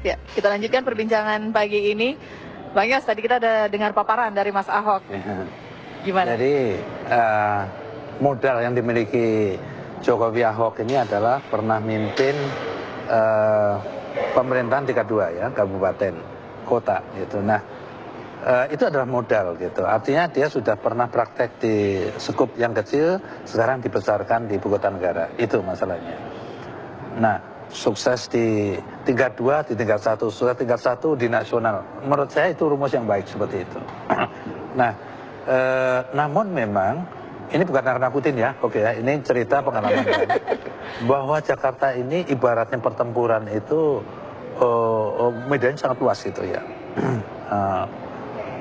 Ya, kita lanjutkan perbincangan pagi ini. Bang Yos, tadi kita ada dengar paparan dari Mas Ahok. Gimana? Jadi modal yang dimiliki Jokowi Ahok ini adalah pernah mimpin pemerintahan tingkat 2 ya, kabupaten, kota gitu. Nah, itu adalah modal gitu. Artinya dia sudah pernah praktek di skup yang kecil, sekarang dibesarkan di ibu kota negara. Itu masalahnya. Nah, sukses di tingkat 2, di tingkat 1, sudah tingkat 1 di nasional. Menurut saya itu rumus yang baik seperti itu. Nah, namun memang ini bukan nakut-nakutin ya, oke ya, ini cerita pengalaman kan, bahwa Jakarta ini ibaratnya pertempuran itu medannya sangat luas gitu ya.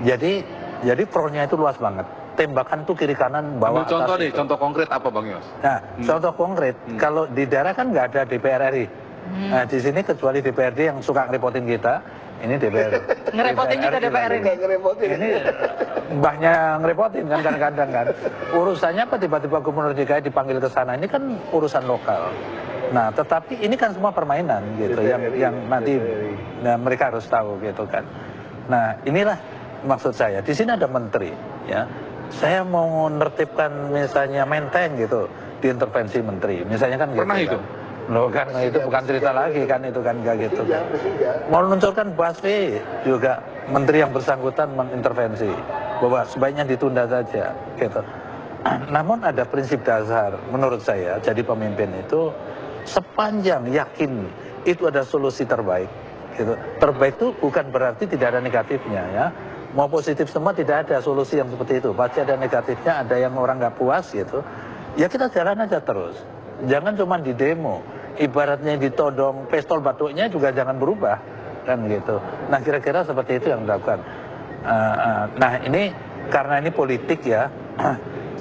Jadi frontnya itu luas banget. Tembakan tuh kiri kanan bawah atas. Contoh nih, itu. contoh konkret apa Bang Yos? Nah, contoh konkret, kalau di daerah kan nggak ada DPR RI. Nah, di sini kecuali DPRD yang suka ngerepotin kita, ini DPR. Ngerepotin juga DPR ini. Ini mbahnya ngerepotin kan kadang-kadang kan. Urusannya apa tiba-tiba Gubernur DKI dipanggil ke sana, ini kan urusan lokal. Nah, tetapi ini kan semua permainan gitu yang nanti mereka harus tahu gitu kan. Nah, inilah maksud saya. Di sini ada menteri ya. Saya mau menertibkan misalnya menteng gitu, diintervensi menteri. Misalnya kan pernah gitu. Itu? Kan. Loh kan itu bukan cerita lagi kan, itu kan enggak gitu kan. Mau menunjukkan busway juga menteri yang bersangkutan mengintervensi bahwa sebaiknya ditunda saja gitu. Namun ada prinsip dasar menurut saya jadi pemimpin itu sepanjang yakin itu ada solusi terbaik gitu. Terbaik itu bukan berarti tidak ada negatifnya ya. Mau positif semua tidak ada solusi yang seperti itu. Pasti ada negatifnya, ada yang orang nggak puas gitu. Ya kita jalan aja terus. Jangan cuma di demo. Ibaratnya ditodong pistol batuknya juga jangan berubah kan gitu. Nah kira-kira seperti itu yang dilakukan. Nah ini karena ini politik ya.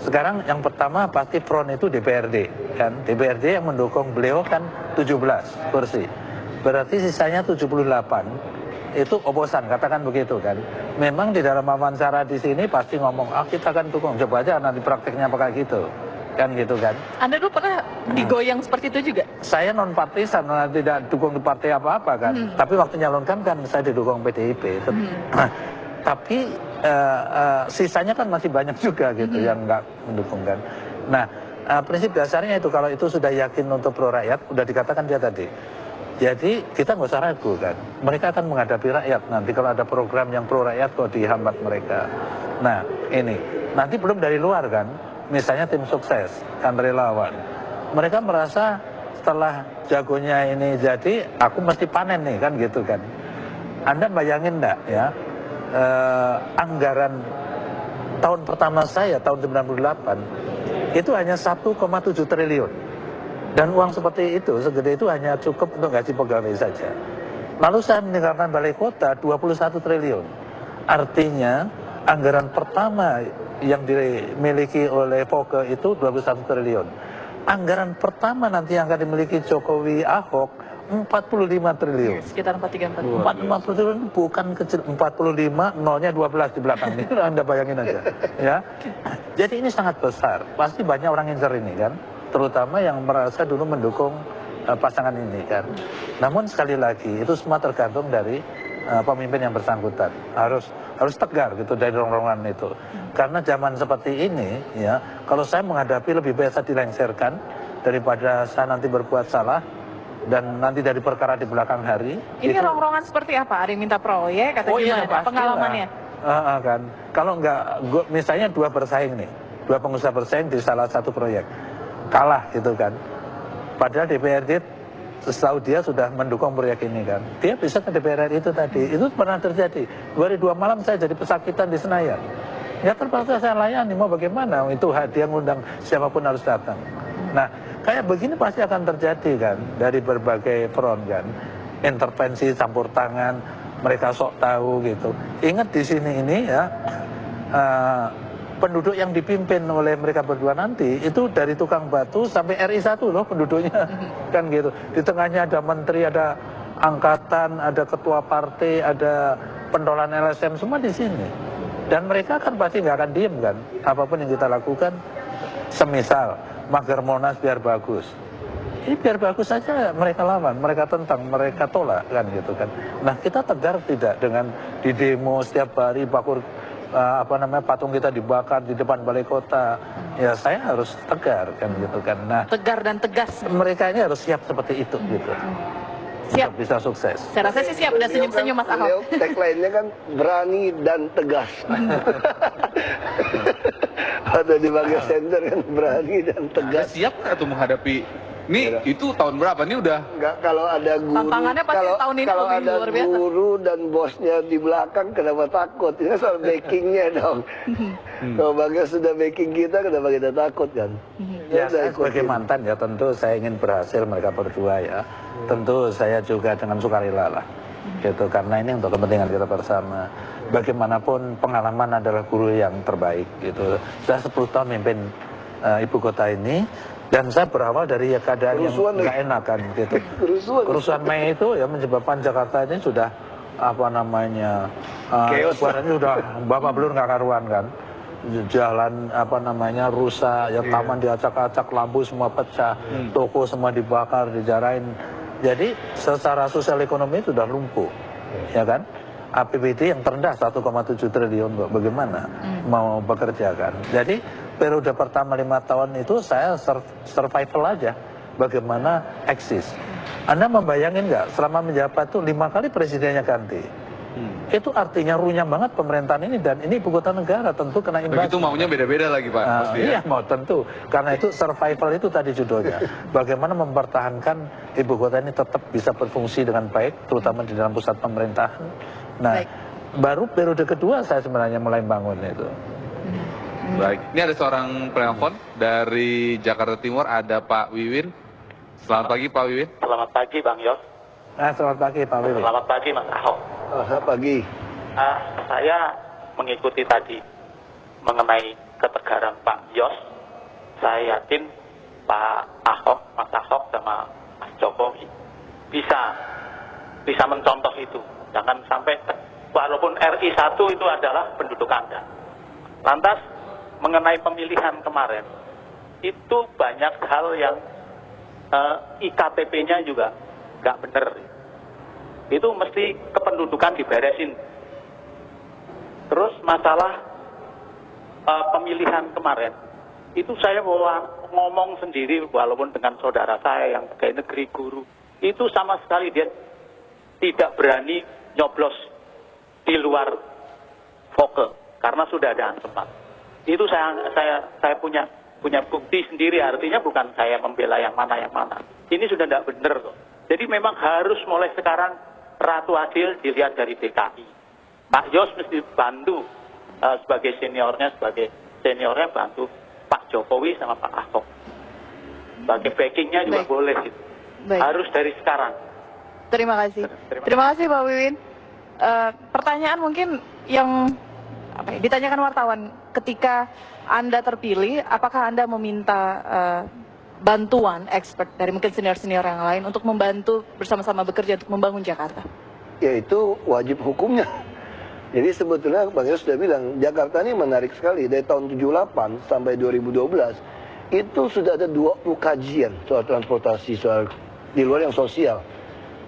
Sekarang yang pertama pasti front itu DPRD kan. DPRD yang mendukung beliau kan 17 kursi. Berarti sisanya 78. Itu oposan, katakan begitu kan. Memang di dalam wawancara di sini pasti ngomong, kita akan dukung, coba aja nanti prakteknya pakai gitu. Kan gitu kan. Anda dulu pernah digoyang seperti itu juga? Saya non partisan, tidak dukung di partai apa-apa kan. Tapi waktu nyalonkan kan saya didukung PDIP. Tapi sisanya kan masih banyak juga gitu yang nggak mendukung kan. Nah, prinsip dasarnya itu kalau itu sudah yakin untuk pro rakyat, udah dikatakan dia tadi. Jadi kita nggak usah ragu kan, mereka akan menghadapi rakyat nanti kalau ada program yang pro rakyat kok dihambat mereka. Nah ini, nanti belum dari luar kan, misalnya tim sukses, kan relawan. Mereka merasa setelah jagonya ini jadi, aku mesti panen nih kan gitu kan. Anda bayangin enggak ya, anggaran tahun pertama saya, tahun 98, itu hanya 1,7 triliun. Dan uang seperti itu, segede itu hanya cukup untuk gaji pegawai saja. Lalu saya meninggalkan balai kota 21 triliun. Artinya anggaran pertama yang dimiliki oleh Foke itu 21 triliun. Anggaran pertama nanti yang akan dimiliki Jokowi Ahok 45 triliun. Sekitar 43-44. 40 triliun bukan kecil, 45, nolnya 12 di belakang ini. Anda bayangin aja. Ya. Jadi ini sangat besar. Pasti banyak orang ngincer ini kan. Terutama yang merasa dulu mendukung pasangan ini kan. Namun sekali lagi itu semua tergantung dari pemimpin yang bersangkutan. Harus tegar gitu dari rongrongan itu. Karena zaman seperti ini ya, kalau saya menghadapi lebih baik saya dilengsarkan daripada saya nanti berbuat salah dan nanti dari perkara di belakang hari. Ini itu, rongrongan seperti apa? Ada yang minta proyek atau gimana? Iya, pengalamannya? Kan. Kalau enggak, misalnya dua bersaing nih, dua pengusaha bersaing di salah satu proyek. Kalah gitu kan. Padahal DPRD setahu dia sudah mendukung proyek ini kan. Dia bisa ke DPR itu tadi. Itu pernah terjadi. 2 malam saya jadi pesakitan di Senayan. Ya terpaksa saya layani, mau bagaimana? Itu dia ngundang siapapun harus datang. Nah, kayak begini pasti akan terjadi kan. Dari berbagai front kan. Intervensi, campur tangan, mereka sok tahu gitu. Ingat di sini ini ya, penduduk yang dipimpin oleh mereka berdua nanti itu dari tukang batu sampai RI 1 loh penduduknya kan gitu. Di tengahnya ada menteri, ada angkatan, ada ketua partai, ada pentolan LSM semua di sini. Dan mereka kan pasti nggak akan diem kan. Apapun yang kita lakukan, semisal mager Monas biar bagus. Ini biar bagus saja mereka lawan, mereka tentang, mereka tolak kan gitu kan. Nah kita tegar tidak dengan di demo setiap hari patung kita dibakar di depan balai kota. Ya saya harus tegar kan gitu kan. Nah Tegar dan tegas. mereka ini harus siap seperti itu gitu. Siap. Untuk bisa sukses. Saya rasa sih siap, udah senyum-senyum Mas Ahok. Tagline-nya kan berani dan tegas. Atau di bagian center kan berani dan tegas. Siap nggak tuh menghadapi ini itu tahun berapa nih udah? Enggak, kalau ada guru, Tantangannya pasti tahun ini kalau lebih ada luar biasa. guru dan bosnya di belakang, kenapa takut? Ini soal backingnya dong. Kalau Bagas sudah backing kita, kenapa kita takut kan? Ya, saya ikutin. sebagai mantan ya tentu saya ingin berhasil mereka berdua ya. Tentu saya juga dengan sukarela lah. Gitu, karena ini untuk kepentingan kita bersama. Bagaimanapun pengalaman adalah guru yang terbaik gitu. Saya 10 tahun memimpin ibu kota ini dan saya berawal dari keadaan yang nggak enak kan gitu. Kerusuhan Mei itu ya menyebabkan Jakarta ini sudah suaranya sudah babak belur nggak karuan kan. Jalan rusak, ya taman diacak-acak, lampu semua pecah, toko semua dibakar, dijarain. Jadi secara sosial ekonomi sudah lumpuh, ya kan? APBD yang terendah 1,7 triliun, bagaimana mau bekerja kan? Jadi periode pertama 5 tahun itu saya survival aja, bagaimana eksis. Anda membayangin nggak selama menjabat tuh 5 kali presidennya ganti? Itu artinya runyam banget pemerintahan ini dan ini ibu kota negara tentu kena imbas. Begitu maunya beda-beda lagi Pak. Iya mau tentu karena itu survival itu tadi judulnya. Bagaimana mempertahankan ibu kota ini tetap bisa berfungsi dengan baik terutama di dalam pusat pemerintahan. Nah baru periode kedua saya sebenarnya mulai bangun itu. Baik, ini ada seorang penelpon dari Jakarta Timur, ada Pak Wiwin. Selamat pagi Pak Wiwin. Selamat pagi Bang Yos. Selamat pagi Pak Wiwin. Selamat pagi Mas Ahok. Selamat pagi. Saya mengikuti tadi mengenai ketegaran Pak Yos. Saya yakin Pak Ahok, Mas Ahok sama Mas Jokowi bisa mencontoh itu. Jangan sampai walaupun RI 1 itu adalah penduduk Anda. Lantas mengenai pemilihan kemarin itu banyak hal yang IKTP-nya juga nggak benar. Itu mesti kependudukan diberesin. Terus masalah pemilihan kemarin itu saya ngomong sendiri walaupun dengan saudara saya yang pegawai negeri guru itu sama sekali dia tidak berani nyoblos di luar foke karena sudah ada ancaman. Itu saya punya bukti sendiri, artinya bukan saya membela yang mana. Ini sudah tidak benar kok. Jadi memang harus mulai sekarang Ratu Adil dilihat dari DKI. Pak Yos mesti bantu sebagai seniornya bantu Pak Jokowi sama Pak Ahok. Sebagai backingnya juga boleh gitu. Harus dari sekarang. Terima kasih. Terima kasih Pak Wiwin. Pertanyaan mungkin yang ditanyakan wartawan ketika Anda terpilih, apakah Anda meminta bantuan expert dari mungkin senior-senior yang lain untuk membantu bersama-sama bekerja untuk membangun Jakarta? Ya itu wajib hukumnya. Jadi sebetulnya Bang Yos sudah bilang, Jakarta ini menarik sekali. Dari tahun 78 sampai 2012, itu sudah ada 20 kajian soal transportasi, soal di luar yang sosial.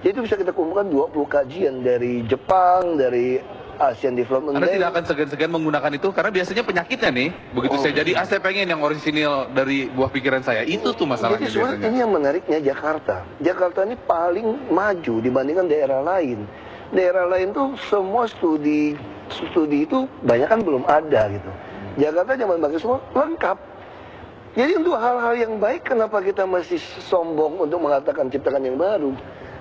Jadi itu bisa kita kumpulkan 20 kajian dari Jepang, dari Asian Development Anda Bank. tidak akan segan-segan menggunakan itu karena biasanya penyakitnya nih. Begitu saya jadi, saya pengen yang orisinil dari buah pikiran saya. Itu tuh masalahnya. Jadi sebenarnya ini yang menariknya Jakarta. Jakarta ini paling maju dibandingkan daerah lain. Daerah lain tuh semua studi itu banyak kan belum ada gitu. Jakarta zaman bagi semua lengkap. Jadi untuk hal-hal yang baik kenapa kita masih sombong untuk mengatakan ciptakan yang baru?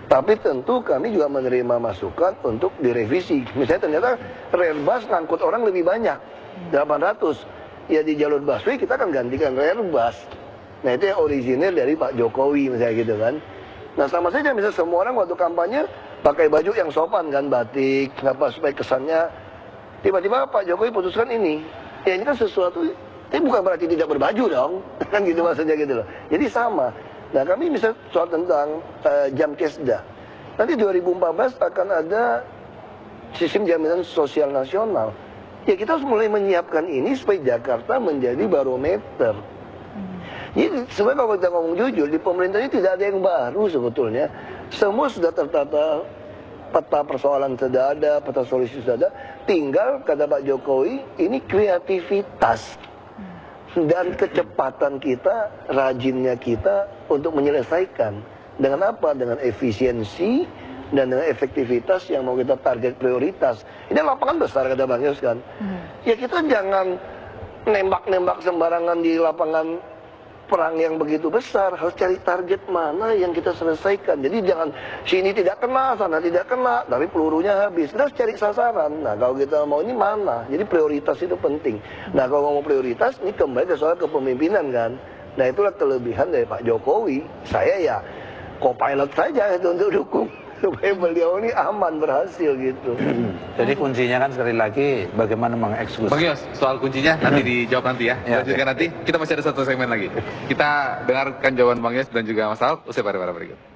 Tapi tentu kami juga menerima masukan untuk direvisi. Misalnya ternyata Railbus ngangkut orang lebih banyak, 800. Ya di jalur busway kita akan gantikan Railbus. Nah itu yang orisinil dari Pak Jokowi misalnya gitu kan. Nah sama saja misalnya semua orang waktu kampanye pakai baju yang sopan kan, batik, apa supaya kesannya. Tiba-tiba Pak Jokowi putuskan ini. Ya ini kan sesuatu, ini bukan berarti tidak berbaju dong. Kan gitu maksudnya gitu loh. Jadi sama. Nah kami misalnya soal tentang jam kesda. Nanti 2014 akan ada sistem jaminan sosial nasional. Ya kita harus mulai menyiapkan ini supaya Jakarta menjadi barometer. Jadi sebenarnya kalau kita ngomong jujur, di pemerintah ini tidak ada yang baru sebetulnya. Semua sudah tertata, peta persoalan sudah ada, peta solusi sudah ada. Tinggal kata Pak Jokowi, ini kreativitas dan kecepatan kita, rajinnya kita untuk menyelesaikan. Dengan apa? Dengan efisiensi dan dengan efektivitas yang mau kita target prioritas. Ini lapangan besar kata Bang Yos kan. Ya kita jangan nembak-nembak sembarangan di lapangan perang yang begitu besar, harus cari target mana yang kita selesaikan. Jadi jangan sini tidak kena, sana tidak kena, tapi pelurunya habis. Kita harus cari sasaran. Nah kalau kita mau ini mana? Jadi prioritas itu penting. Nah kalau ngomong prioritas, ini kembali ke soal kepemimpinan kan. Nah itulah kelebihan dari Pak Jokowi. Saya ya co-pilot saja itu untuk dukung supaya beliau ini aman berhasil gitu. Jadi kuncinya kan sekali lagi bagaimana mengeksekusi. Bang Yos, soal kuncinya nanti dijawab nanti ya. Lanjutkan nanti. Kita masih ada satu segmen lagi. Kita dengarkan jawaban Bang Yos dan juga Mas Al usai pada berikut.